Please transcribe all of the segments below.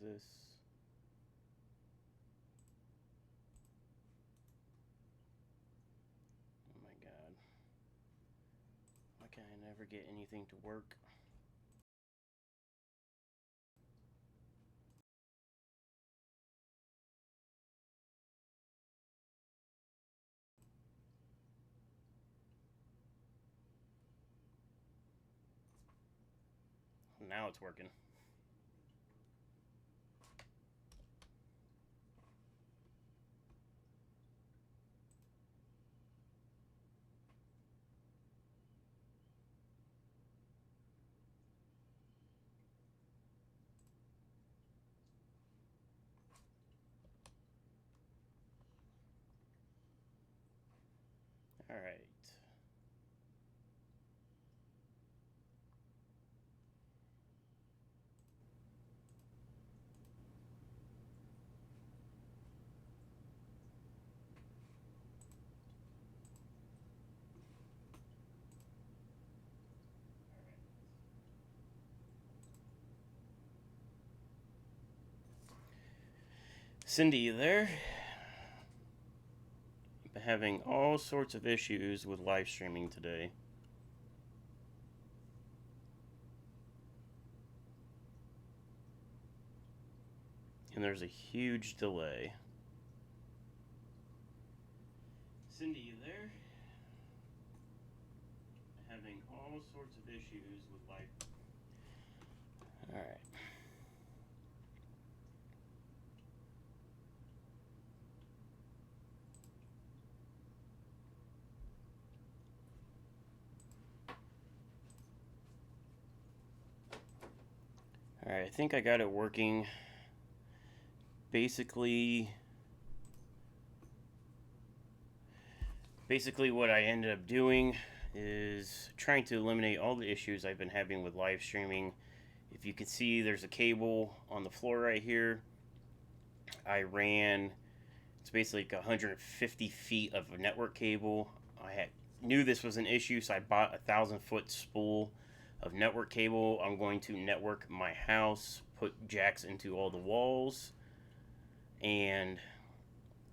this? Oh my god. Why can I never get anything to work? Now it's working. All right. Cindy, you there? I've been having all sorts of issues with live streaming today. And there's a huge delay. Cindy, you there? Having all sorts of issues with live. Alright. Alright, I think I got it working. Basically what I ended up doing is trying to eliminate all the issues I've been having with live streaming. If you can see, there's a cable on the floor right here. It's basically like 150 feet of a network cable. Knew this was an issue, so I bought a 1,000-foot spool of network cable. I'm going to network my house, put jacks into all the walls, and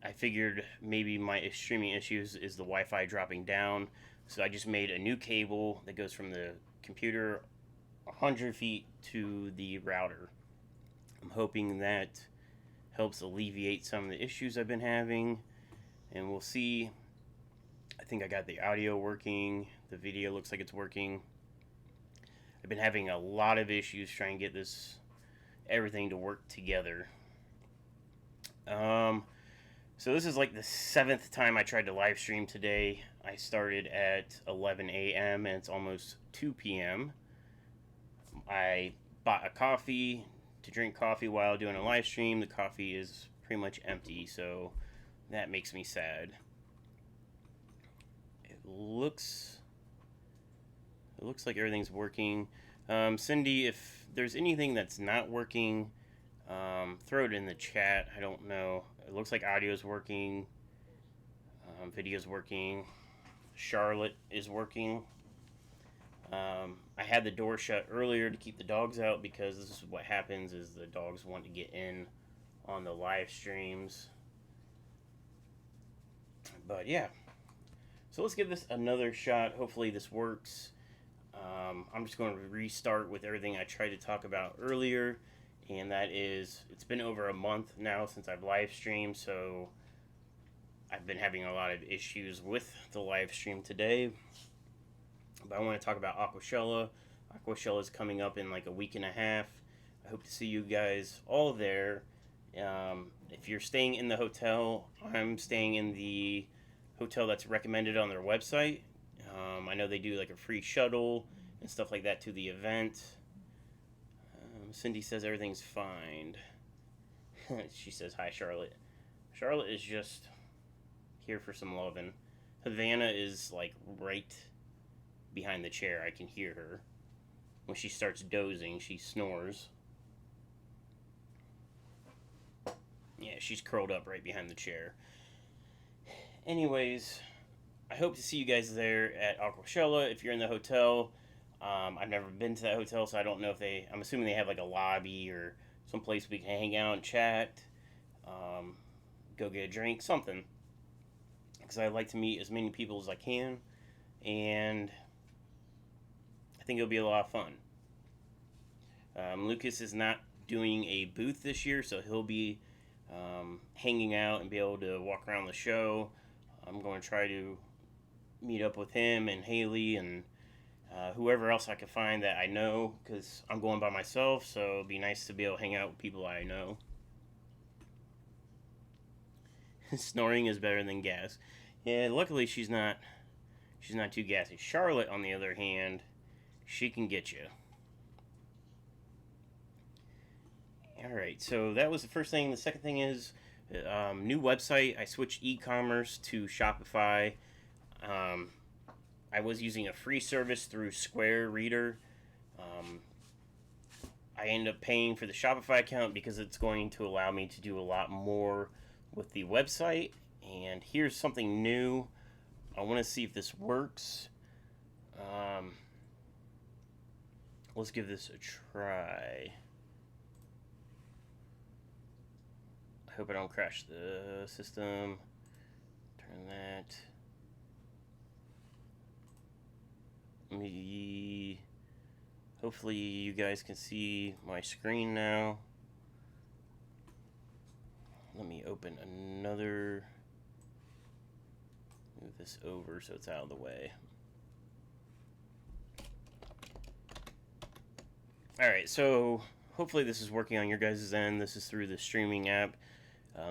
I figured maybe my streaming issues is the Wi-Fi dropping down. So I just made a new cable that goes from the computer 100 feet to the router. I'm hoping that helps alleviate some of the issues I've been having, and we'll see. I think I got the audio working. The video looks like it's working. I've been having a lot of issues trying to get everything to work together. So this is like the 7th time I tried to live stream today. I started at 11 a.m. and it's almost 2 p.m. I bought a coffee to drink coffee while doing a live stream. The coffee is pretty much empty, so that makes me sad. It looks like everything's working. Cindy, if there's anything that's not working, throw it in the chat. I don't know. It looks like audio's working. Video's working. Charlotte is working. I had the door shut earlier to keep the dogs out because this is what happens is the dogs want to get in on the live streams. But yeah. So let's give this another shot. Hopefully this works. I'm just going to restart with everything I tried to talk about earlier. And that is, it's been over a month now since I've live streamed, so I've been having a lot of issues with the live stream today. But I want to talk about aquashella. Aquashella is coming up in like a week and a half. I hope to see you guys all there. If you're staying in the hotel, I'm staying in the hotel that's recommended on their website. I know they do like a free shuttle and stuff like that to the event. Cindy says everything's fine. She says, hi, Charlotte. Charlotte is just here for some loving. Havana is like right behind the chair. I can hear her. When she starts dozing, she snores. Yeah, she's curled up right behind the chair. Anyways, I hope to see you guys there at Aquashella. If you're in the hotel, I've never been to that hotel, so I don't know if I'm assuming they have like a lobby or someplace we can hang out and chat, go get a drink, something. Because I like to meet as many people as I can, and I think it'll be a lot of fun. Lucas is not doing a booth this year, so he'll be hanging out and be able to walk around the show. I'm going to try to meet up with him and Haley and whoever else I can find that I know, because I'm going by myself, so it'll be nice to be able to hang out with people I know. Snoring is better than gas. Yeah, luckily she's not too gassy. Charlotte, on the other hand, she can get you. Alright, so that was the first thing. The second thing is new website. I switched e-commerce to Shopify. I was using a free service through Square Reader. I ended up paying for the Shopify account because it's going to allow me to do a lot more with the website. And here's something new. I want to see if this works. Let's give this a try. I hope I don't crash the system. Turn that. Hopefully you guys can see my screen now. Let me open another. Move this over so it's out of the way. Alright, so hopefully this is working on your guys' end. This is through the streaming app.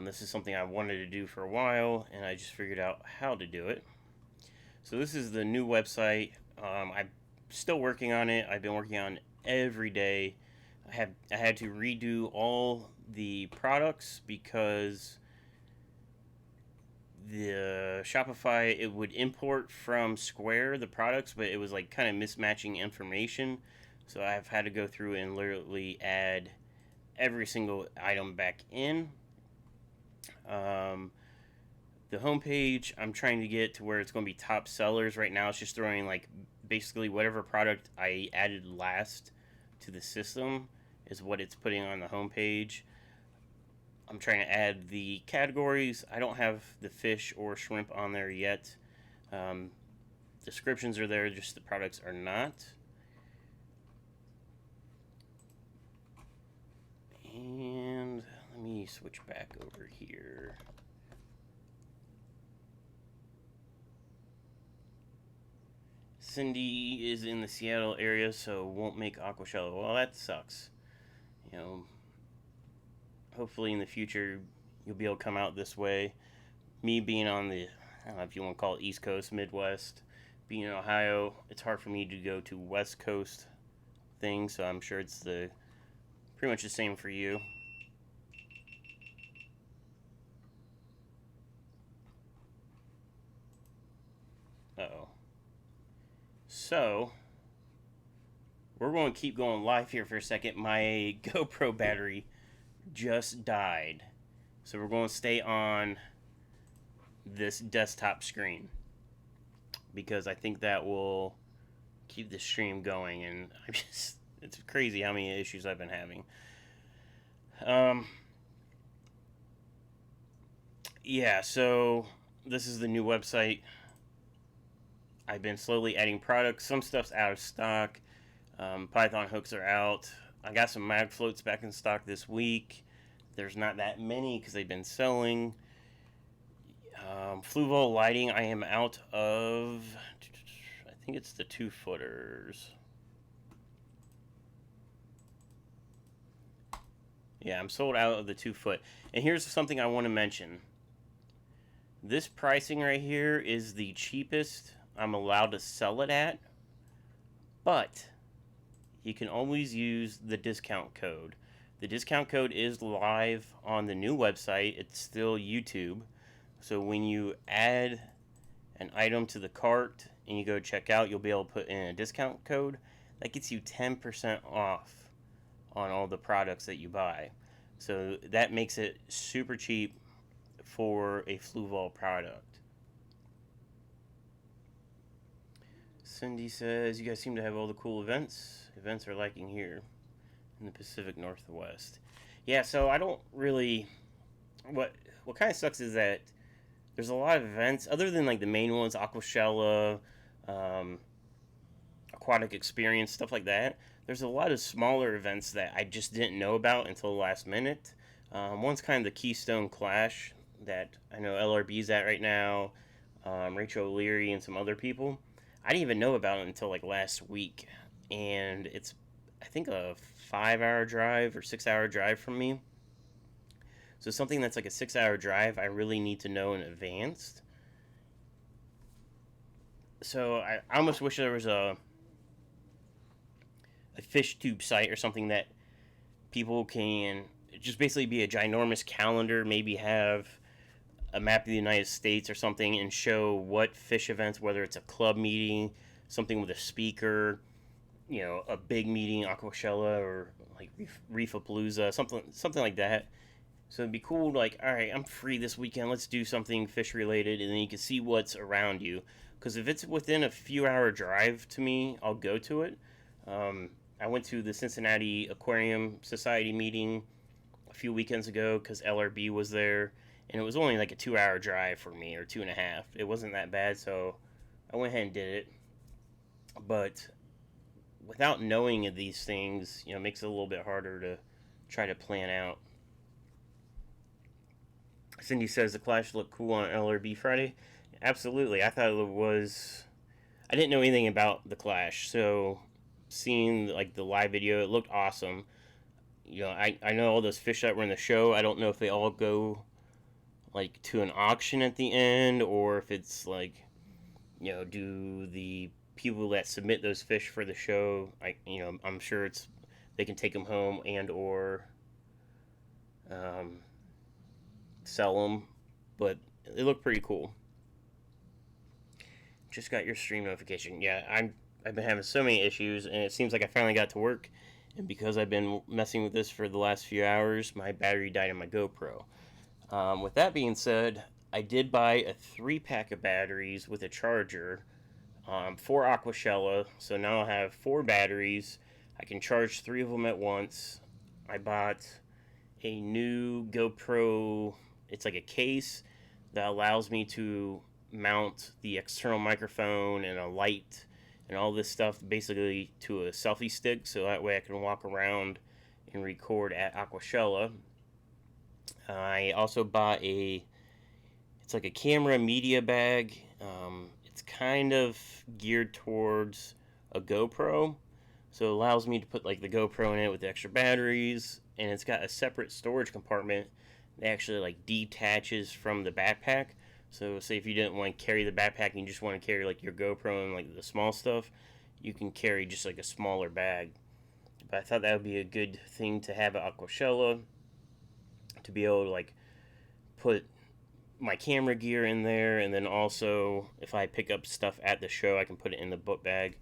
This is something I wanted to do for a while, and I just figured out how to do it. So this is the new website. I'm still working on it. I've been working on it every day. I had to redo all the products because the Shopify, it would import from Square the products, but it was like kind of mismatching information. So I've had to go through and literally add every single item back in. The homepage, I'm trying to get to where it's going to be top sellers. Right now it's just throwing like basically whatever product I added last to the system is what it's putting on the homepage. I'm trying to add the categories. I don't have the fish or shrimp on there yet. Descriptions are there, just the products are not. And let me switch back over here. Cindy is in the Seattle area, so won't make aquashella. Well, that sucks. You know, hopefully in the future you'll be able to come out this way. Me being on the, I don't know if you want to call it East Coast, Midwest, being in Ohio, it's hard for me to go to West Coast things, so I'm sure it's pretty much the same for you. Uh-oh. So, we're going to keep going live here for a second. My GoPro battery just died. So we're going to stay on this desktop screen, because I think that will keep the stream going, and it's crazy how many issues I've been having. Yeah, so this is the new website. I've been slowly adding products. Some stuff's out of stock. Python hooks are out. I got some mag floats back in stock this week. There's not that many because they've been selling. Fluvol lighting, I am out of, I think it's the 2-footers. Yeah, I'm sold out of the 2-foot. And here's something I want to mention. This pricing right here is the cheapest I'm allowed to sell it at, but you can always use the discount code. The discount code is live on the new website. It's still YouTube. So when you add an item to the cart and you go check out, you'll be able to put in a discount code. That gets you 10% off on all the products that you buy. So that makes it super cheap for a Fluvol product. Cindy says, you guys seem to have all the cool events. Events are lacking here in the Pacific Northwest. Yeah, so I don't really. What what kind of sucks is that there's a lot of events other than like the main ones, aquashella, um, aquatic experience, stuff like that. There's a lot of smaller events that I just didn't know about until the last minute. One's kind of the Keystone Clash that I know LRB's at right now, Rachel O'Leary and some other people. I didn't even know about it until like last week, and it's I think a 5 hour drive or 6 hour drive from me. So something that's like a 6 hour drive, I really need to know in advance. So I almost wish there was a fish tube site or something that people can just basically be a ginormous calendar, maybe have a map of the United States or something, and show what fish events, whether it's a club meeting, something with a speaker, a big meeting, aquashella or like Reefapalooza, something like that. So it'd be cool, like, all right, I'm free this weekend. Let's do something fish related, and then you can see what's around you. Because if it's within a few hour drive to me, I'll go to it. Um, I went to the Cincinnati Aquarium Society meeting a few weekends ago because LRB was there, and it was only like a 2 hour drive for me, or 2.5. It wasn't that bad, so I went ahead and did it. But without knowing of these things, it makes it a little bit harder to try to plan out. Cindy says the Clash looked cool on LRB Friday. Absolutely, I thought it was. I didn't know anything about the Clash, so seeing like the live video, it looked awesome. I know all those fish that were in the show. I don't know if they all go like to an auction at the end, or if it's like, do the people that submit those fish for the show, I'm sure it's they can take them home and or um, sell them, but it looked pretty cool. Just got your stream notification. Yeah, I've been having so many issues, and it seems like I finally got to work. And because I've been messing with this for the last few hours, my battery died on my GoPro. With that being said, I did buy a 3 pack of batteries with a charger for Aquashella. So now I have 4 batteries. I can charge 3 of them at once. I bought a new GoPro. It's like a case that allows me to mount the external microphone and a light and all this stuff basically to a selfie stick, so that way I can walk around and record at Aquashella. I also bought it's like a camera media bag. It's kind of geared towards a GoPro, so it allows me to put like the GoPro in it with the extra batteries, and it's got a separate storage compartment that actually like detaches from the backpack. So say if you didn't want to carry the backpack and you just want to carry like your GoPro and like the small stuff, you can carry just like a smaller bag. But I thought that would be a good thing to have at Aquashella, to be able to like put my camera gear in there, and then also if I pick up stuff at the show, I can put it in the book bag.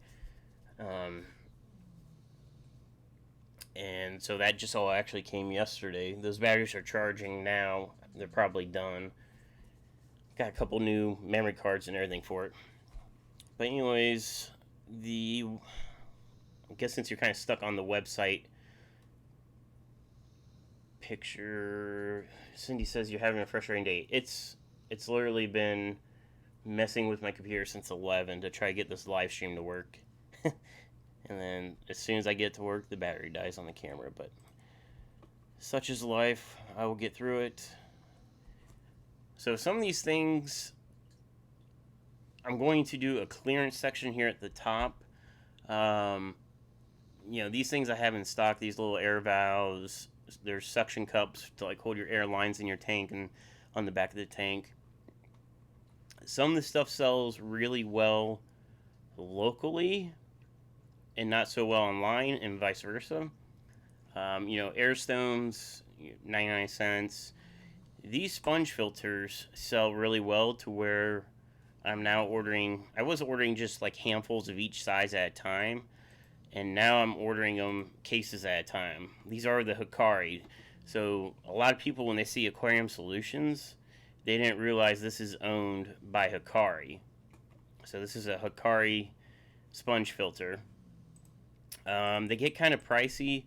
And so that just all actually came yesterday. Those batteries are charging now. They're probably done. Got a couple new memory cards and everything for it. But anyways, I guess since you're kind of stuck on the website picture, Cindy says you're having a frustrating day. It's literally been messing with my computer since 11 to try to get this live stream to work. And then as soon as I get to work, the battery dies on the camera. But such is life. I will get through it. So some of these things, I'm going to do a clearance section here at the top. These things I have in stock, these little air valves. There's suction cups to like hold your air lines in your tank and on the back of the tank. Some of the stuff sells really well locally and not so well online, and vice versa. Air stones, 99 cents. These sponge filters sell really well to where I'm now ordering. I was ordering just like handfuls of each size at a time, and now I'm ordering them cases at a time. These are the Hikari. So a lot of people, when they see Aquarium Solutions, they didn't realize this is owned by Hikari. So this is a Hikari sponge filter. They get kind of pricey,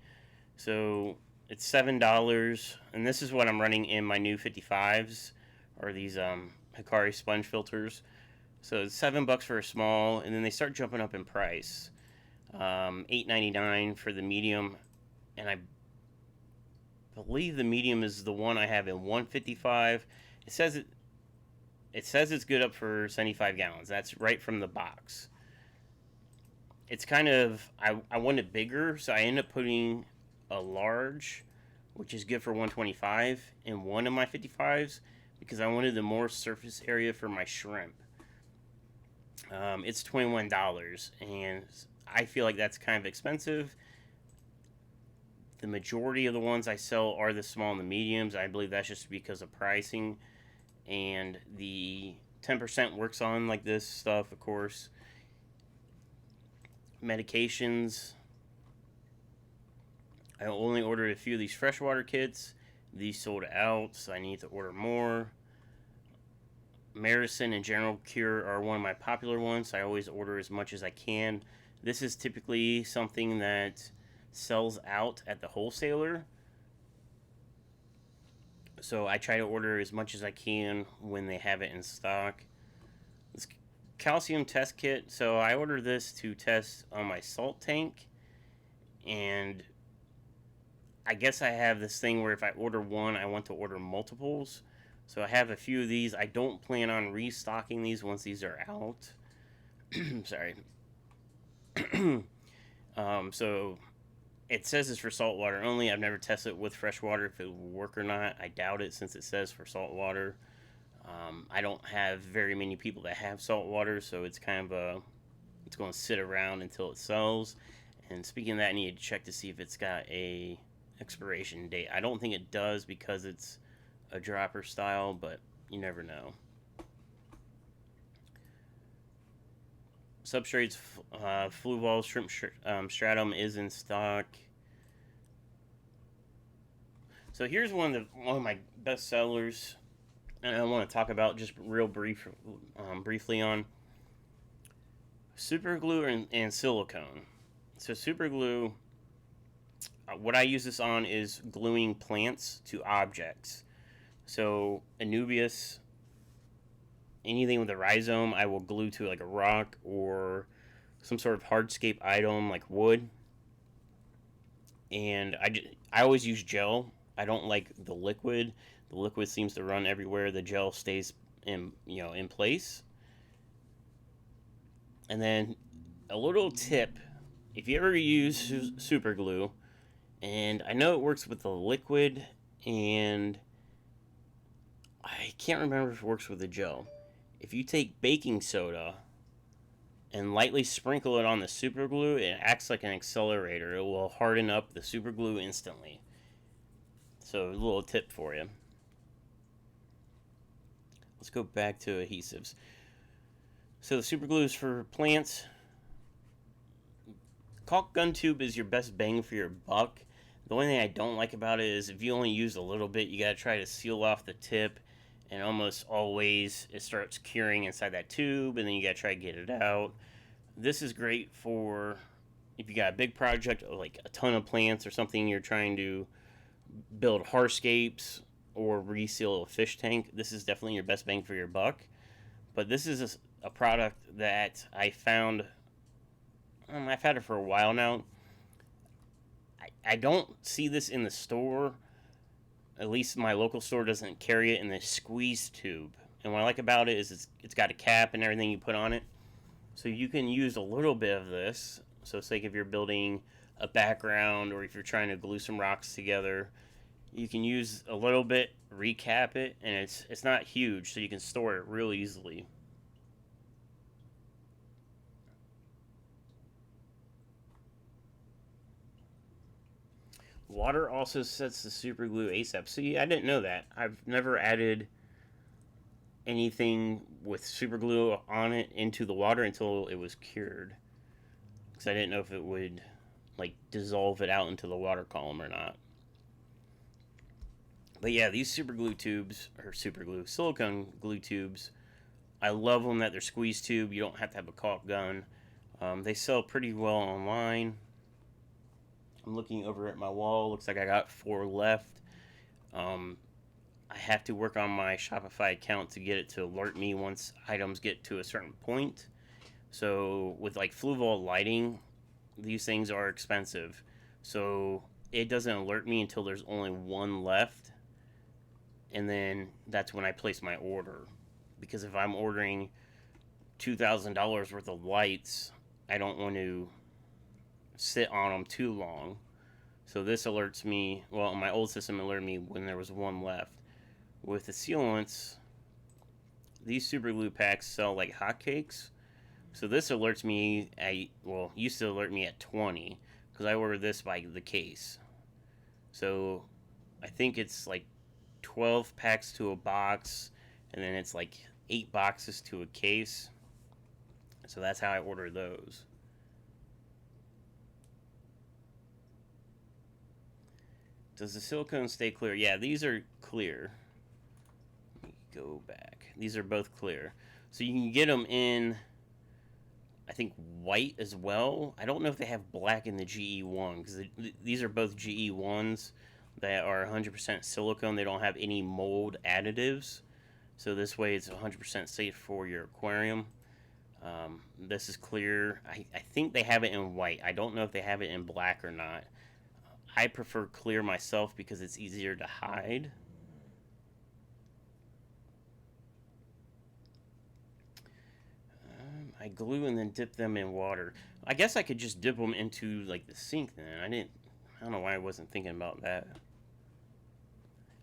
so It's $7, and this is what I'm running in my new 55s, or these Hikari sponge filters. So it's $7 for a small, and then they start jumping up in price. $8.99 for the medium, and I believe the medium is the one I have in 155. It says it's good up for 75 gallons. That's right from the box. It's kind of, I want it bigger, so I end up putting a large, which is good for 125, in one of my 55s because I wanted the more surface area for my shrimp. It's $21, and I feel like that's kind of expensive. The majority of the ones I sell are the small and the mediums. I believe that's just because of pricing, and the 10% works on like this stuff, of course. Medications, I only ordered a few of these freshwater kits. These sold out, so I need to order more. Medicine and General Cure are one of my popular ones, so I always order as much as I can. This is typically something that sells out at the wholesaler, so I try to order as much as I can when they have it in stock. This calcium test kit, so I ordered this to test on my salt tank, and I guess I have this thing where if I order one, I want to order multiples. So I have a few of these. I don't plan on restocking these once these are out. Sorry. So it says it's for salt water only. I've never tested it with fresh water if it will work or not. I doubt it since it says for salt water. I don't have very many people that have salt water, so it's kind of it's going to sit around until it sells. And speaking of that, I need to check to see if it's got a expiration date. I don't think it does because it's a dropper style, but you never know. Substrates, Fluval Shrimp Stratum is in stock. So here's one of my best sellers, and I want to talk about just briefly on Superglue and Silicone. So Superglue, what I use this on is gluing plants to objects. So Anubias, anything with a rhizome, I will glue to like a rock or some sort of hardscape item like wood. And I always use gel. I don't like the liquid. The liquid seems to run everywhere. The gel stays in place. And then a little tip: if you ever use super glue, and I know it works with the liquid, and I can't remember if it works with the gel. If you take baking soda and lightly sprinkle it on the super glue, it acts like an accelerator. It will harden up the super glue instantly. So a little tip for you. Let's go back to adhesives. So the super glue is for plants. Caulk gun tube is your best bang for your buck. The only thing I don't like about it is if you only use a little bit, you gotta try to seal off the tip, and almost always it starts curing inside that tube, and then you gotta try to get it out. This is great for if you got a big project, like a ton of plants or something you're trying to build hardscapes or reseal a fish tank. This is definitely your best bang for your buck. But this is a product that I found, I've had it for a while now. I don't see this in the store. At least my local store doesn't carry it in the squeeze tube. And what I like about it is it's got a cap and everything you put on it. So you can use a little bit of this. So it's like if you're building a background or if you're trying to glue some rocks together, you can use a little bit, recap it, and it's not huge, so you can store it real easily. Water also sets the super glue ASAP. See, I didn't know that. I've never added anything with super glue on it into the water until it was cured, because I didn't know if it would like dissolve it out into the water column or not. But yeah, these silicone glue tubes, I love them that they're squeeze tube. You don't have to have a caulk gun. They sell pretty well online. I'm looking over at my wall. Looks like I got 4 left. I have to work on my Shopify account to get it to alert me once items get to a certain point. So with like Fluval lighting, these things are expensive. So it doesn't alert me until there's only 1 left. And then that's when I place my order. Because if I'm ordering $2,000 worth of lights, I don't want to sit on them too long. So this alerts me, well, my old system alerted me when there was 1 left. With the sealants, these super glue packs sell like hotcakes. So this alerts me at, well, used to alert me at 20 because I ordered this by the case. So I think it's like 12 packs to a box, and then it's like 8 boxes to a case. So that's how I order those. Does the silicone stay clear? Yeah, these are clear. Let me go back. These are both clear. So you can get them in, I think, white as well. I don't know if they have black in the GE1 because these are both GE1s that are 100% silicone. They don't have any mold additives. So this way it's 100% safe for your aquarium. This is clear. I think they have it in white. I don't know if they have it in black or not. I prefer clear myself because it's easier to hide. I glue and then dip them in water. I guess I could just dip them into like the sink then. I don't know why I wasn't thinking about that.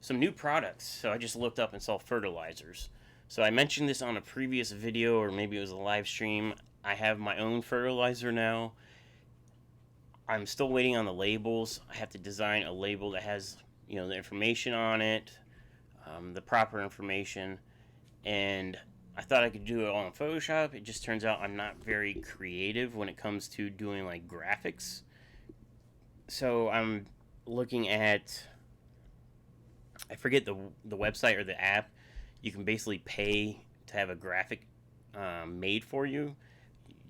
Some new products. So I just looked up and saw fertilizers. So I mentioned this on a previous video, or maybe it was a live stream. I have my own fertilizer now. I'm still waiting on the labels. I have to design a label that has, the information on it, the proper information, and I thought I could do it all in Photoshop. It just turns out I'm not very creative when it comes to doing like graphics. So I'm looking at, I forget the website or the app. You can basically pay to have a graphic made for you.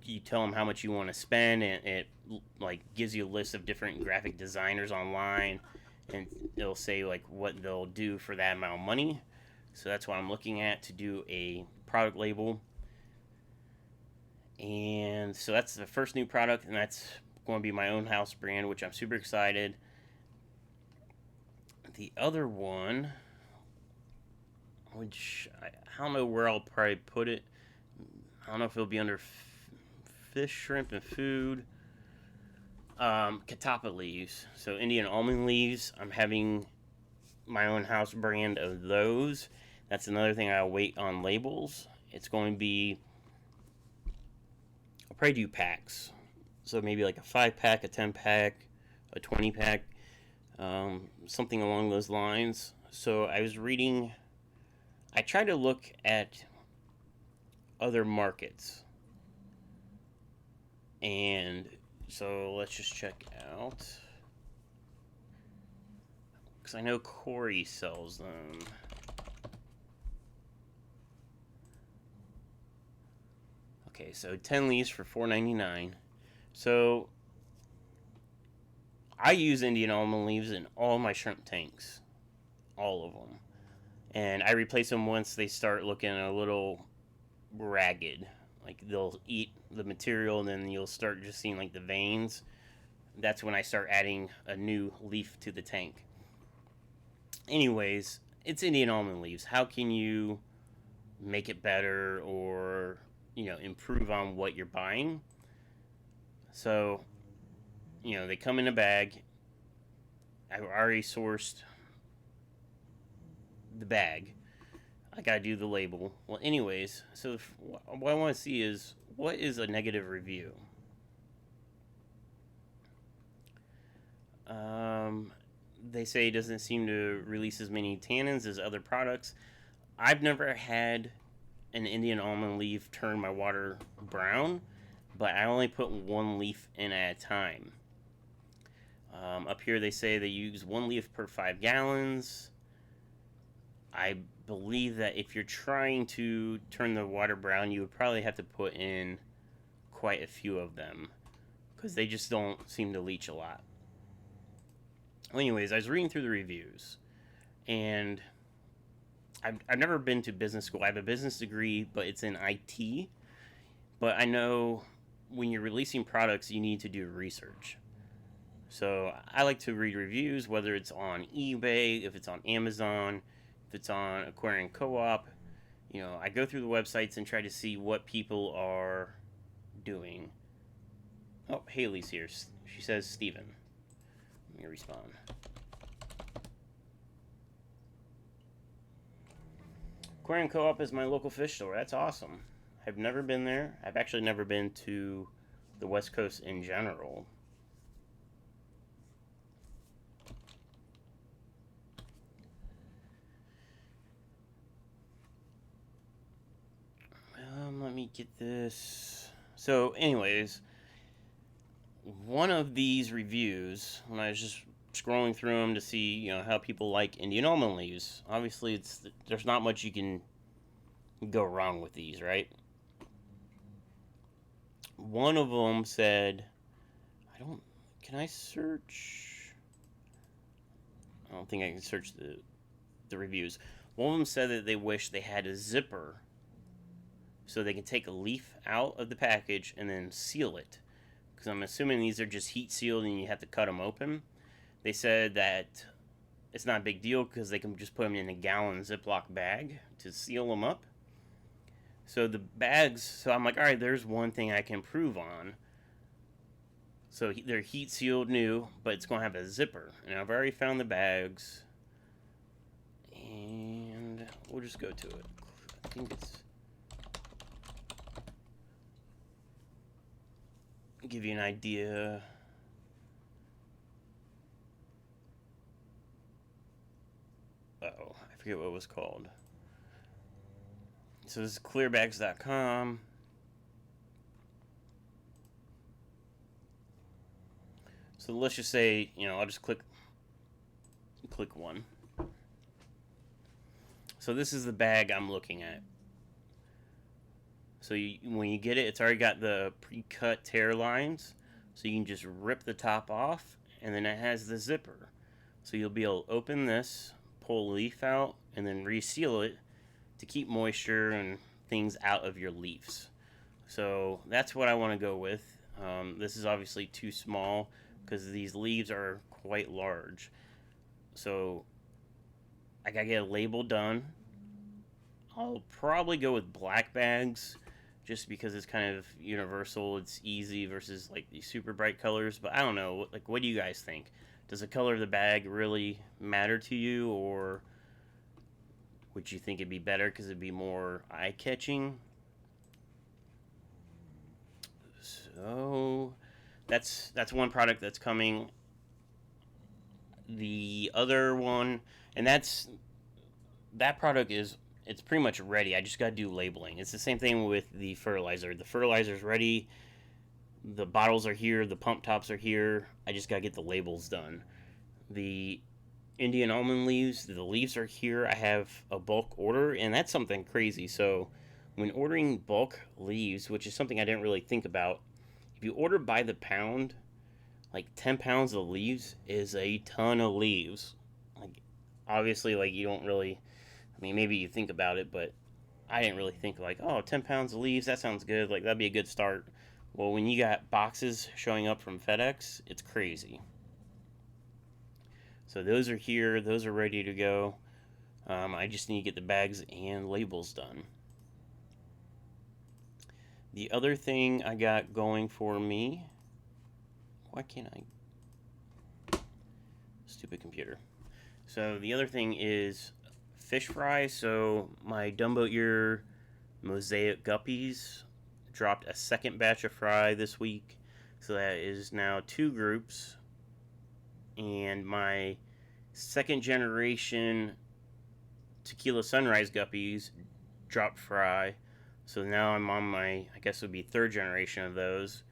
You tell them how much you want to spend, and it like gives you a list of different graphic designers online, and it'll say like what they'll do for that amount of money. So that's what I'm looking at to do a product label. And so that's the first new product, and that's going to be my own house brand, which I'm super excited. The other one, which I don't know where I'll probably put it. I don't know if it'll be under fish, shrimp, and food. Catappa leaves. So Indian almond leaves. I'm having my own house brand of those. That's another thing I'll wait on labels. It's going to be, I'll probably do packs. So maybe like a 5-pack, a 10-pack, a 20-pack, something along those lines. So I was reading, I tried to look at other markets. And so let's just check out, because I know Corey sells them. Okay, so 10 leaves for $4.99. So I use Indian almond leaves in all my shrimp tanks, all of them, and I replace them once they start looking a little ragged. Like they'll eat the material, and then you'll start just seeing like the veins. That's when I start adding a new leaf to the tank. Anyways, it's Indian almond leaves. How can you make it better or, improve on what you're buying? So, they come in a bag. I've already sourced the bag. I gotta do the label. Well, anyways, so what I want to see is, what is a negative review? They say it doesn't seem to release as many tannins as other products. I've never had an Indian almond leaf turn my water brown, but I only put 1 leaf in at a time. Up here they say they use 1 leaf per 5 gallons. I believe that if you're trying to turn the water brown, you would probably have to put in quite a few of them, because they just don't seem to leach a lot. Well, anyways, I was reading through the reviews, and I've never been to business school. I have a business degree, but it's in IT. But I know when you're releasing products, you need to do research. So I like to read reviews, whether it's on eBay, if it's on Amazon, if it's on Aquarium Co-op. I go through the websites and try to see what people are doing. Oh, Haley's here. She says Steven. Let me respond. Aquarium Co-op is my local fish store. That's awesome. I've never been there. I've actually never been to the West Coast in general. Let me get this. So, anyways, one of these reviews, when I was just scrolling through them to see, how people like Indian almond leaves. Obviously, there's not much you can go wrong with these, right? One of them said, can I search? I don't think I can search the reviews. One of them said that they wish they had a zipper so they can take a leaf out of the package and then seal it. Because I'm assuming these are just heat sealed and you have to cut them open. They said that it's not a big deal because they can just put them in a gallon Ziploc bag to seal them up. So the bags, so I'm like, all right, there's one thing I can improve on. So they're heat sealed new, but it's going to have a zipper. And I've already found the bags. And we'll just go to it. I think it's... give you an idea. Uh-oh, I forget what it was called. So this is clearbags.com. So let's just say, I'll just click one. So this is the bag I'm looking at. So when you get it, it's already got the pre-cut tear lines. So you can just rip the top off, and then it has the zipper. So you'll be able to open this, pull a leaf out, and then reseal it to keep moisture and things out of your leaves. So that's what I want to go with. This is obviously too small because these leaves are quite large. So I gotta get a label done. I'll probably go with black bags just because it's kind of universal. It's easy versus like these super bright colors. But I don't know. What do you guys think? Does the color of the bag really matter to you, or would you think it'd be better because it'd be more eye-catching? So that's one product that's coming. The other one, and that product it's pretty much ready. I just got to do labeling. It's the same thing with the fertilizer. The fertilizer's ready. The bottles are here. The pump tops are here. I just got to get the labels done. The Indian almond leaves, the leaves are here. I have a bulk order, and that's something crazy. So when ordering bulk leaves, which is something I didn't really think about, if you order by the pound, like 10 pounds of leaves is a ton of leaves. Obviously, you don't really... maybe you think about it, but I didn't really think 10 pounds of leaves, that sounds good. That'd be a good start. Well, when you got boxes showing up from FedEx, it's crazy. So those are here. Those are ready to go. I just need to get the bags and labels done. The other thing I got going for me... why can't I... stupid computer. So the other thing is... fish fry. So my Dumbo Ear Mosaic Guppies dropped a second batch of fry this week. So that is now 2 groups. And my second generation Tequila Sunrise Guppies dropped fry. So now I'm on my, I guess it would be 3rd generation of those.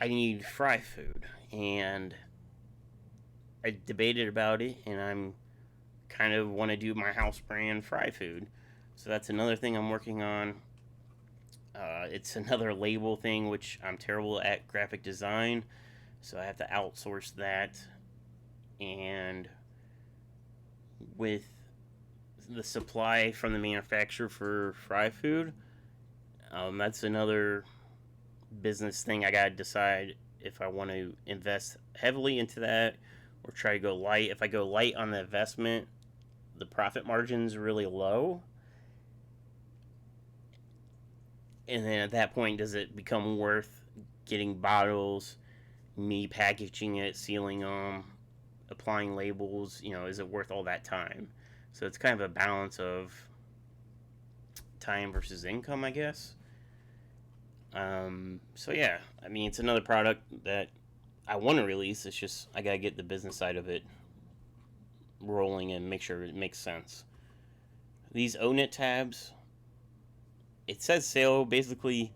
I need fry food. And I debated about it, and I'm kind of want to do my house brand fry food. So that's another thing I'm working on. It's another label thing, which I'm terrible at graphic design, so I have to outsource that. and with the supply from the manufacturer for fry food, that's another business thing I gotta decide if I want to invest heavily into that or try to go light. If I go light on the investment, the profit margin's really low. And then at that point, does it become worth getting bottles, me packaging it, sealing them, applying labels? Is it worth all that time? So it's kind of a balance of time versus income, I guess. So yeah, I mean, it's another product that I want to release. It's just I gotta get the business side of it rolling and make sure it makes sense. These O-Knit tabs, it says sale. Basically,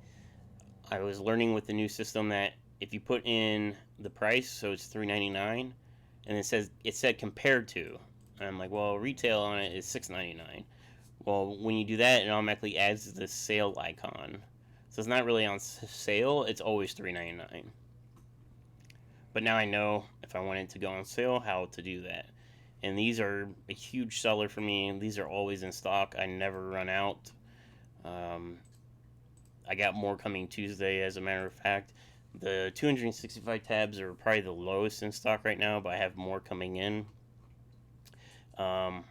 I was learning with the new system that if you put in the price, so it's $3.99, and it said compared to, and I'm like, well, retail on it is $6.99. Well, when you do that, it automatically adds the sale icon. So it's not really on sale, it's always $3.99. But now I know if I wanted to go on sale, how to do that. And these are a huge seller for me. These are always in stock. I never run out. I got more coming Tuesday, as a matter of fact. The 265 tabs are probably the lowest in stock right now, but I have more coming in. But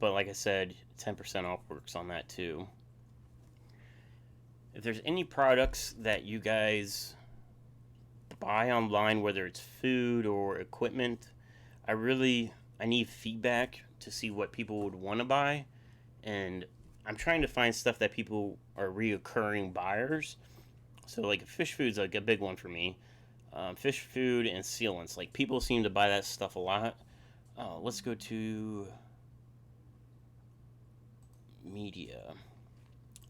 like I said, 10% off works on that too. If there's any products that you guys buy online, whether it's food or equipment, I need feedback to see what people would want to buy. And I'm trying to find stuff that people are reoccurring buyers. So like fish food's like a big one for me. Fish food and sealants. Like people seem to buy that stuff a lot. Let's go to media.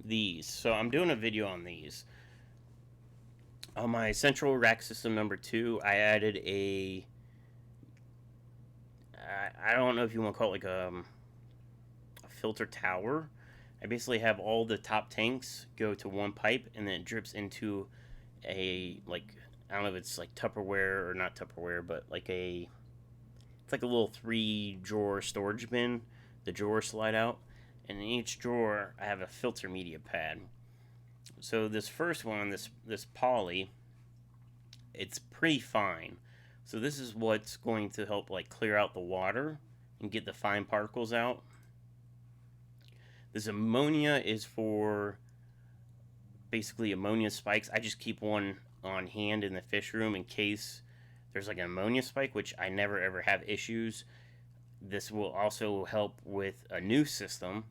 These. So I'm doing a video on these. On my central rack system number 2, I added I don't know if you want to call it like a filter tower. I basically have all the top tanks go to one pipe, and then it drips into a, like, I don't know if it's like Tupperware or not Tupperware, but it's like a little 3-drawer storage bin. The drawers slide out, and in each drawer I have a filter media pad. So this first one, this poly, it's pretty fine. So this is what's going to help like clear out the water and get the fine particles out. This ammonia is for basically ammonia spikes. I just keep one on hand in the fish room in case there's like an ammonia spike, which I never ever have issues. This will also help with a new system.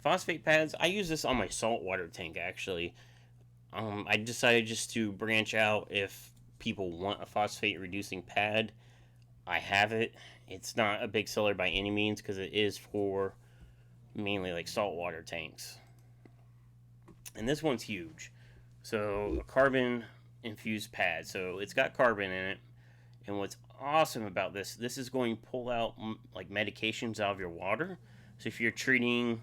Phosphate pads, I use this on my saltwater tank actually. I decided just to branch out. If people want a phosphate reducing pad, I have it. It's not a big seller by any means because it is for mainly like saltwater tanks. And this one's huge. So a carbon infused pad. So it's got carbon in it. And what's awesome about this is going to pull out like medications out of your water. So if you're treating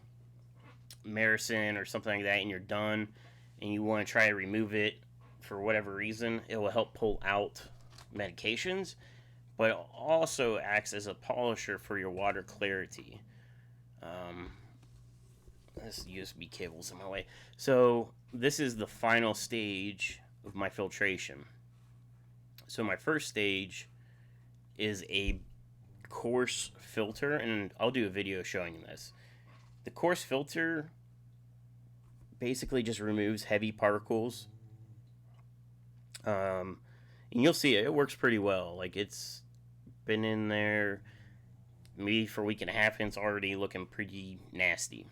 Maricin or something like that and you're done and you want to try to remove it for whatever reason, it will help pull out medications, but it also acts as a polisher for your water clarity. This USB cable's in my way. So this is the final stage of my filtration. So my first stage is a coarse filter, and I'll do a video showing this. The coarse filter basically just removes heavy particles. And you'll see it works pretty well. Like, it's been in there maybe for a week and a half, and it's already looking pretty nasty.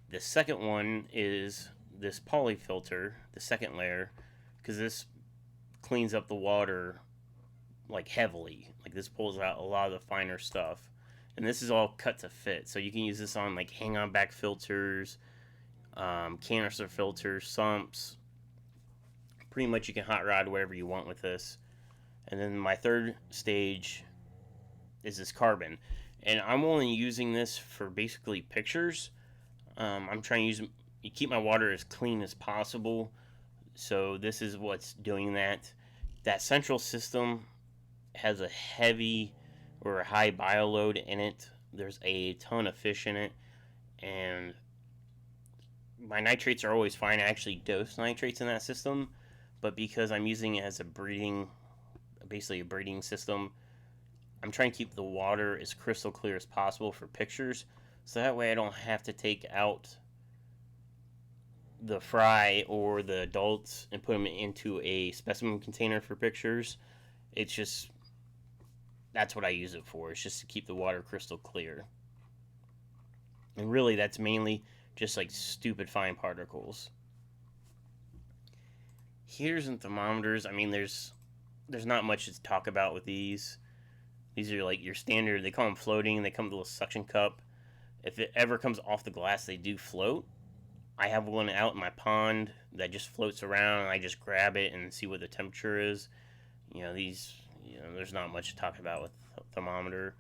The second one is this poly filter, the second layer, because this cleans up the water like heavily. Like, this pulls out a lot of the finer stuff. And this is all cut to fit, so you can use this on like hang-on back filters, canister filters, sumps. Pretty much you can hot rod wherever you want with this. And then my third stage is this carbon, and I'm only using this for basically pictures. I'm trying to keep my water as clean as possible, so this is what's doing that. That central system has a heavy or a high bioload in it. There's a ton of fish in it, and my nitrates are always fine. I actually dose nitrates in that system, but because I'm using it as basically a breeding system, I'm trying to keep the water as crystal clear as possible for pictures, so that way I don't have to take out the fry or the adults and put them into a specimen container for pictures. It's just, that's what I use it for. It's just to keep the water crystal clear. And really, that's mainly just like stupid fine particles. Here's some thermometers. I mean, there's not much to talk about with these. These are like your standard. They call them floating. They come with a little suction cup. If it ever comes off the glass, they do float. I have one out in my pond that just floats around, and I just grab it and see what the temperature is. There's not much to talk about with thermometer.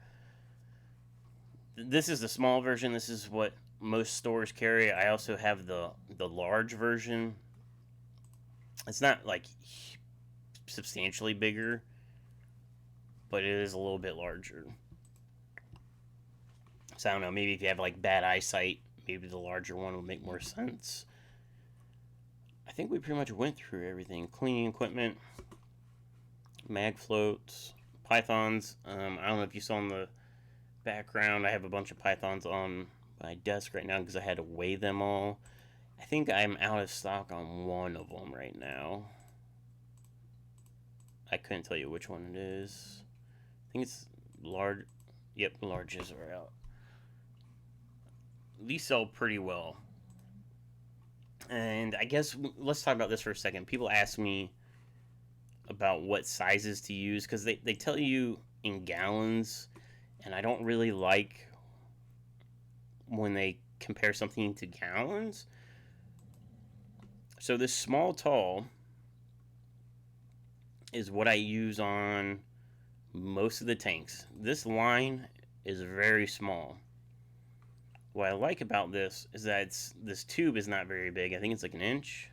This is the small version. This is what most stores carry. I also have the large version. It's not like substantially bigger, but it is a little bit larger. So I don't know, maybe if you have like bad eyesight, maybe the larger one would make more sense. I think we pretty much went through everything. Cleaning equipment, mag floats, pythons. I don't know if you saw in the background, I have a bunch of pythons on my desk right now because I had to weigh them all. I think I'm out of stock on one of them right now. I couldn't tell you which one it is. I think it's large. Yep, larges are out. These sell pretty well. And I guess let's talk about this for a second. People ask me about what sizes to use because they tell you in gallons, and I don't really like when they compare something to gallons. So this small tall is what I use on most of the tanks. This line is very small. What I like about this is that this tube is not very big. I think it's like an inch.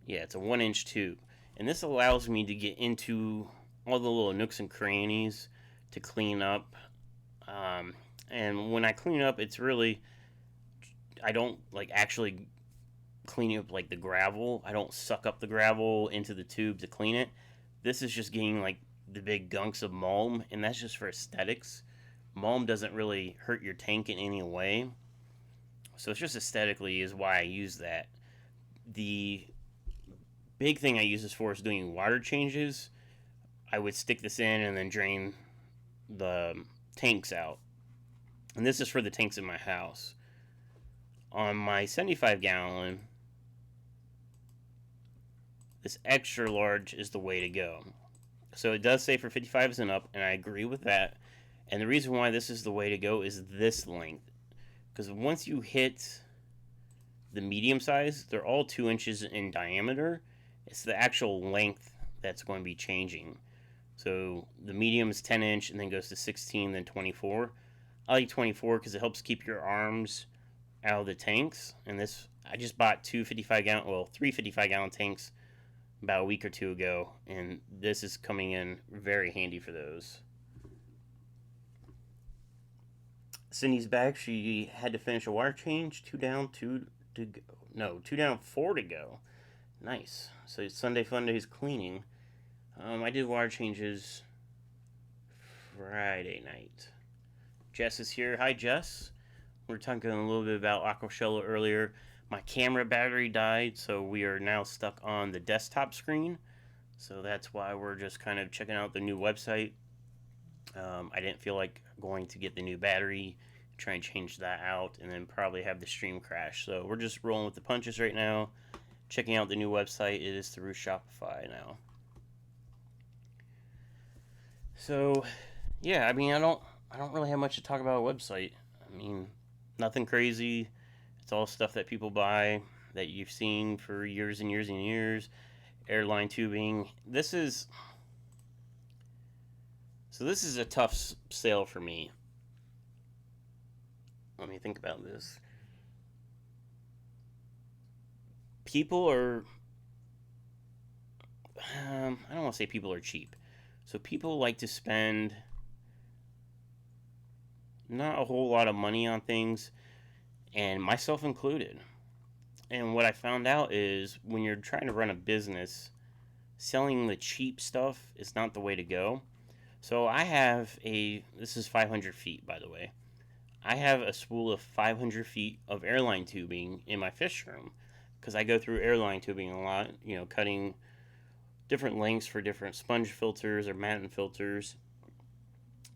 Yeah, it's a 1-inch tube. And this allows me to get into all the little nooks and crannies to clean up. And when I clean up, it's really, I don't like actually clean up like the gravel. I don't suck up the gravel into the tube to clean it. This is just getting like the big gunks of mulm, and that's just for aesthetics. Mulm doesn't really hurt your tank in any way, so it's just aesthetically is why I use that. The big thing I use this for is doing water changes. I would stick this in and then drain the tanks out, and this is for the tanks in my house. On my 75 gallon, this extra large is the way to go. So it does say for 55s and up, and I agree with that. And the reason why this is the way to go is this length. Because once you hit the medium size, they're all 2 inches in diameter. It's the actual length that's going to be changing. So the medium is 10 inch and then goes to 16, then 24. I like 24 because it helps keep your arms out of the tanks. And this, I just bought 3 55-gallon tanks about a week or two ago, and this is coming in very handy for those. Cindy's back. She had to finish a water change. 2 down, 2 to go. No, 2 down, 4 to go. Nice. So Sunday Funday is cleaning. I did water changes Friday night. Jess is here. Hi, Jess. We were talking a little bit about aquashella earlier. My camera battery died, so we are now stuck on the desktop screen. So that's why we're just kind of checking out the new website. I didn't feel like going to get the new battery, try and change that out, and then probably have the stream crash. So we're just rolling with the punches right now, checking out the new website. It is through Shopify now. So, yeah, I mean, I don't really have much to talk about a website. I mean, nothing crazy. It's all stuff that people buy that you've seen for years and years and years. Airline tubing. This is a tough sale for me. Let me think about this. People are, I don't want to say people are cheap. So people like to spend not a whole lot of money on things, and myself included. And what I found out is when you're trying to run a business, selling the cheap stuff is not the way to go. So I have this is 500 feet, by the way. I have a spool of 500 feet of airline tubing in my fish room because I go through airline tubing a lot, cutting different lengths for different sponge filters or matin filters.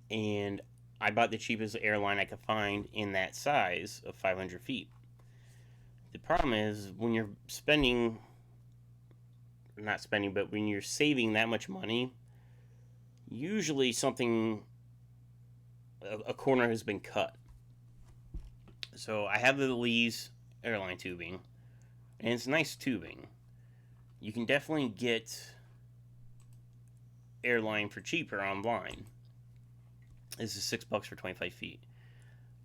And I bought the cheapest airline I could find in that size of 500 feet. The problem is when you're when you're saving that much money, usually a corner has been cut. So I have the Lee's airline tubing, and it's nice tubing. You can definitely get airline for cheaper online. This is $6 for 25 feet.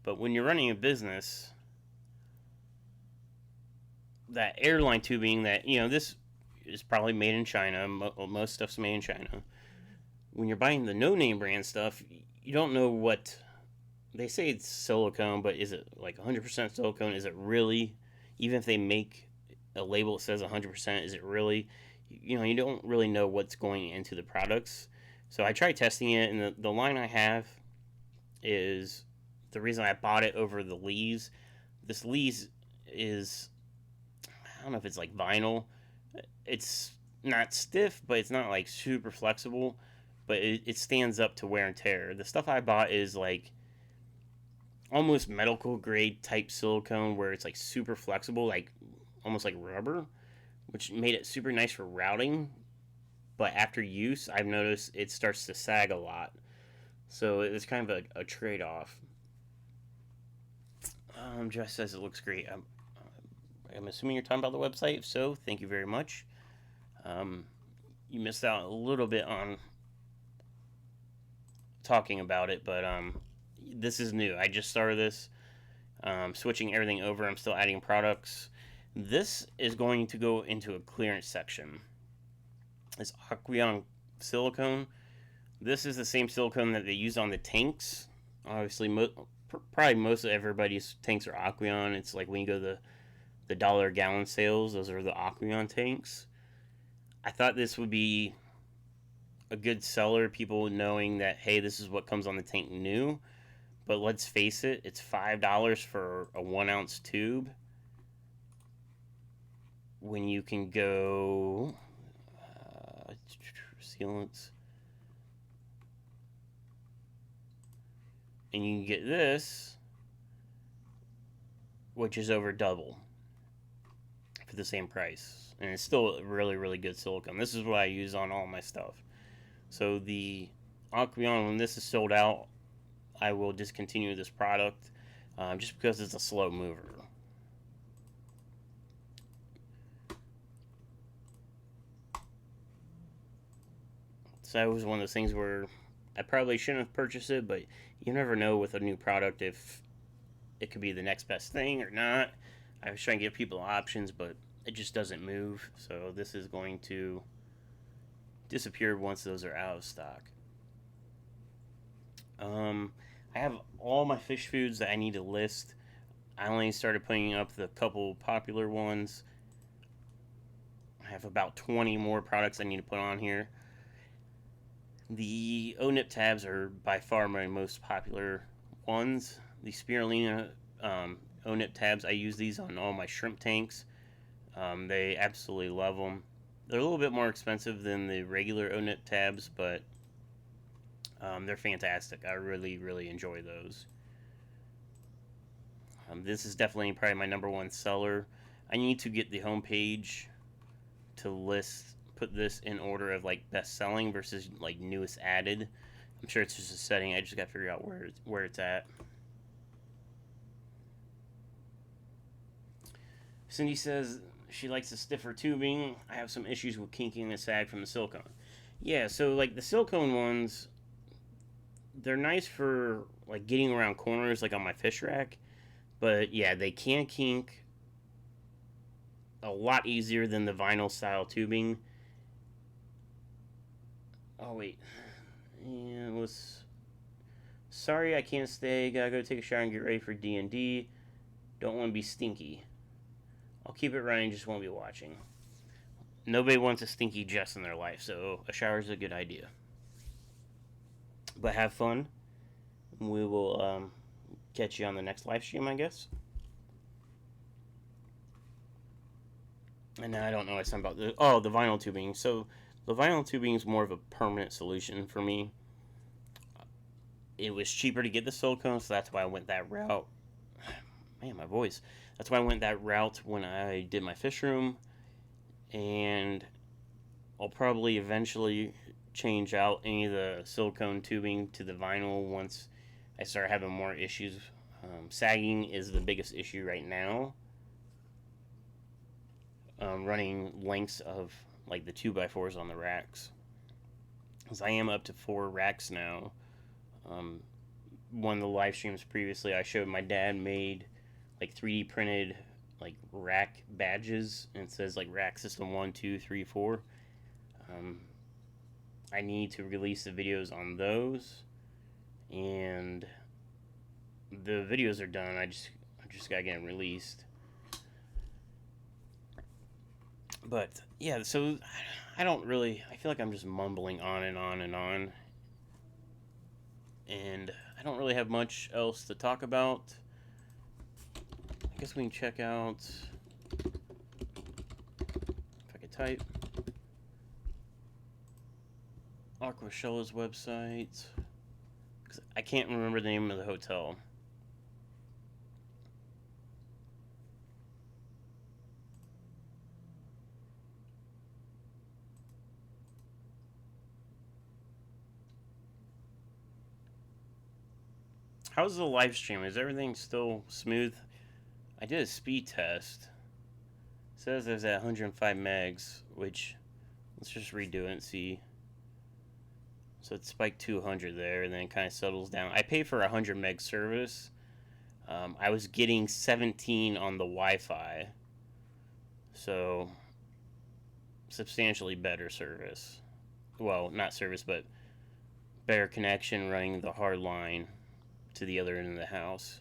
But when you're running a business, that airline tubing this is probably made in China. Most stuff's made in China. When you're buying the no-name brand stuff, you don't know what they say. It's silicone, but is it like 100% silicone? Is it really? Even if they make a label that says 100%, is it really? You don't really know what's going into the products. So I tried testing it, and the line I have is the reason I bought it over the Lee's. This Lee's is, I don't know if it's like vinyl. It's not stiff, but it's not like super flexible. But it stands up to wear and tear. The stuff I bought is like almost medical grade type silicone where it's like super flexible, like almost like rubber, which made it super nice for routing. But after use, I've noticed it starts to sag a lot. So it's kind of a trade-off. Jess says it looks great. I'm assuming you're talking about the website. If so, thank you very much. You missed out a little bit on talking about it, but this is new. I just started this, switching everything over. I'm still adding products. This is going to go into a clearance section. It's Aquashella silicone. This is the same silicone that they use on the tanks. Obviously, probably most of everybody's tanks are Aquashella. It's like when you go to the dollar a gallon sales, those are the Aquashella tanks. I thought this would be a good seller, people knowing that, hey, this is what comes on the tank new. But let's face it, it's $5 for a 1 ounce tube when you can go sealants, and you can get this, which is over double for the same price, and it's still really, really good silicone. This is what I use on all my stuff. So the Aquashella, when this is sold out, I will discontinue this product just because it's a slow mover. So that was one of those things where I probably shouldn't have purchased it, but you never know with a new product if it could be the next best thing or not. I was trying to give people options, but it just doesn't move. So this is going to disappear once those are out of stock. I have all my fish foods that I need to list. I only started putting up the couple popular ones. I have about 20 more products I need to put on here. The O-Nip tabs are by far my most popular ones. The spirulina O-Nip tabs, I use these on all my shrimp tanks. They absolutely love them. They're a little bit more expensive than the regular O-Nip tabs, but they're fantastic. I really, really enjoy those. This is definitely probably my number one seller. I need to get the homepage to put this in order of like best selling versus like newest added. I'm sure it's just a setting. I just got to figure out where it's at. Cindy says she likes the stiffer tubing. I have some issues with kinking and sag from the silicone. Yeah, so like the silicone ones, they're nice for like getting around corners like on my fish rack. But yeah, they can kink a lot easier than the vinyl style tubing. Oh wait, And was sorry I can't stay. Gotta go take a shower and get ready for D&D. Don't want to be stinky. I'll keep it running, just won't be watching. Nobody wants a stinky Jess in their life, so a shower is a good idea. But have fun. We will catch you on the next live stream, I guess. And now I don't know what I'm about. The vinyl tubing. So the vinyl tubing is more of a permanent solution for me. It was cheaper to get the silicone, so that's why I went that route. Man, my voice. That's why I went that route when I did my fish room. And I'll probably eventually change out any of the silicone tubing to the vinyl once I start having more issues. Sagging is the biggest issue right now. Running lengths of like the 2x4s on the racks. Because I am up to 4 racks now. One of the live streams previously, I showed my dad made like 3D printed like rack badges, and it says like rack system 1, 2, 3, 4. I need to release the videos on those, and the videos are done. I just gotta get them released. But yeah, so I feel like I'm just mumbling on and on and on, and I don't really have much else to talk about. I guess we can check out, if I could type, Aquashella's website, because I can't remember the name of the hotel. How's the live stream? Is everything still smooth? I did a speed test. It says it's at 105 megs, which, let's just redo it and see. So it spiked 200 there, and then it kind of settles down. I paid for a 100 meg service. I was getting 17 on the Wi-Fi. So, substantially better service. Well, not service, but better connection running the hard line to the other end of the house.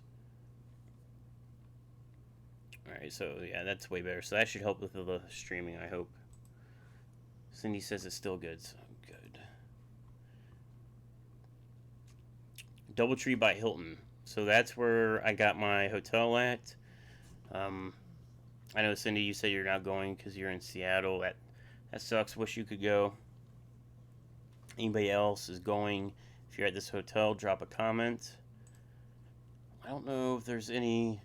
Alright, so yeah, that's way better. So that should help with the streaming, I hope. Cindy says it's still good, so good. Doubletree by Hilton. So that's where I got my hotel at. I know, Cindy, you said you're not going because you're in Seattle. That sucks. Wish you could go. Anybody else is going? If you're at this hotel, drop a comment. I don't know if there's any...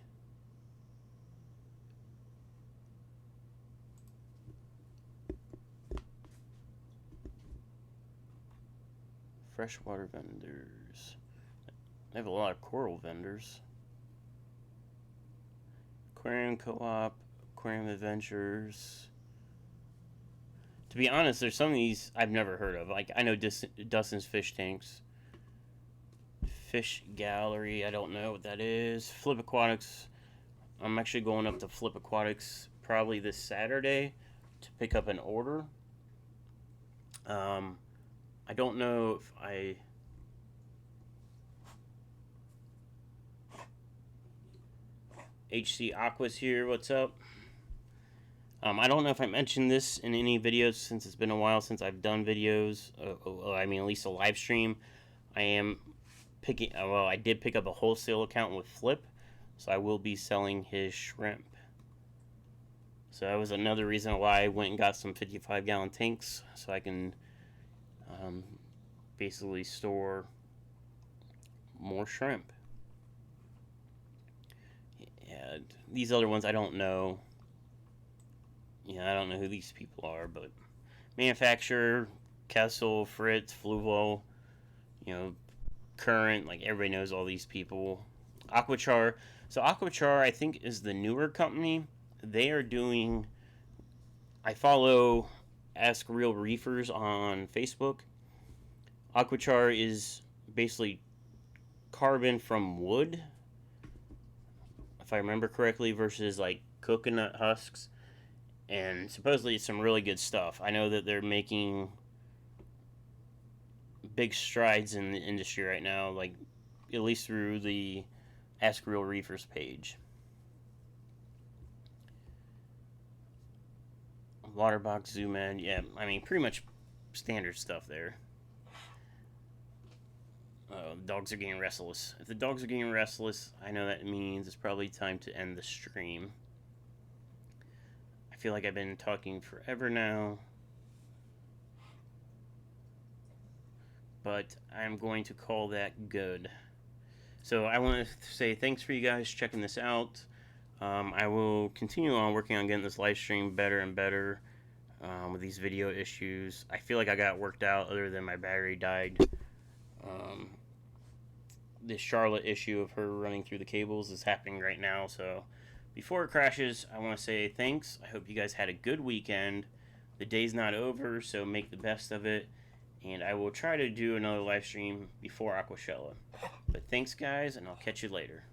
freshwater vendors. They have a lot of coral vendors. Aquarium Co-op, Aquarium Adventures. To be honest, there's some of these I've never heard of. Like, I know Dustin's Fish Tanks. Fish Gallery, I don't know what that is. Flip Aquatics. I'm actually going up to Flip Aquatics probably this Saturday to pick up an order. I don't know if I... HC Aqua's here, what's up? I don't know if I mentioned this in any videos since it's been a while since I've done videos. I mean, at least a live stream. I am picking... well, I did pick up a wholesale account with Flip, so I will be selling his shrimp. So that was another reason why I went and got some 55-gallon tanks, so I can basically store more shrimp. Yeah, these other ones I don't know. Yeah, I don't know who these people are, but manufacturer, Kessel, Fritz, Fluval, Current, like everybody knows all these people. Aquachar. So Aquachar, I think, is the newer company. They are doing... I follow Ask Real Reefers on Facebook. Aquachar is basically carbon from wood, if I remember correctly, versus like coconut husks. And supposedly it's some really good stuff. I know that they're making big strides in the industry right now, like at least through the Ask Real Reefers page. Water box, zoom in, yeah, I mean, pretty much standard stuff there. Dogs are getting restless. If the dogs are getting restless, I know that means it's probably time to end the stream. I feel like I've been talking forever now, but I'm going to call that good. So I want to say thanks for you guys checking this out. I will continue on working on getting this live stream better and better with these video issues. I feel like I got worked out other than my battery died. This Charlotte issue of her running through the cables is happening right now, so before it crashes, I want to say thanks. I hope you guys had a good weekend. The day's not over, so make the best of it, and I will try to do another live stream before Aquashella. But thanks, guys, and I'll catch you later.